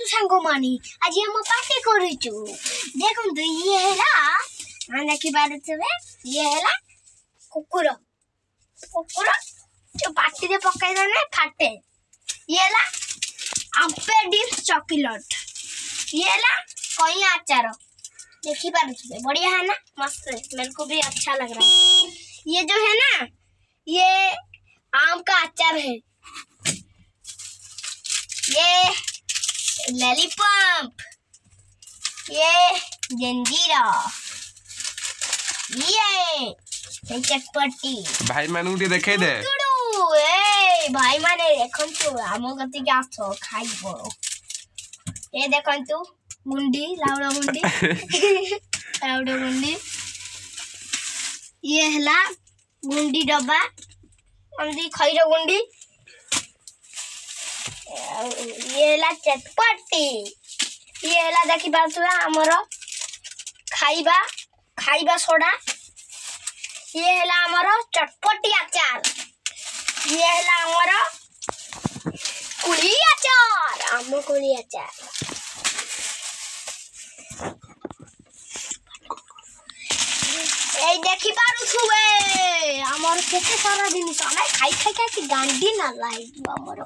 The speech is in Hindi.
सांग मानी आज हम पार्टी करूचु देखो तो ये हैला माने की बात छबे ये हैला कुकुर कुकुर जो पार्टी दे पकाई दने फाटे ये हैला अम्पे डिप्स चॉकलेट ये हैला कोई अचार देखी पारे छबे बढ़िया है ना मस्त मेरे को भी अच्छा लग रहा है ये जो है ना ये आम का अचार है ये लॉलीपॉप ये जंजीरा ये चटपटी भाई मानू टी देखे दे ए भाई माने देखंतु आम गति के आसो खाइबो ये देखंतु गुंडी लाउडा गुंडी लाउडा गुंडी ये हला गुंडी डब्बा अंदी खैर गुंडी ये हला चटपटी ये हला देखि पाछुआ हमर खाइबा खाइबा सोडा ये हला हमर चटपटी अचार ये हला हमर कुली अचार आम कुली अचार ए देखि पारु छुए हमर केते सारा जिनिस नै खाइ खाइ खाइ गांडी ना लाइब हमर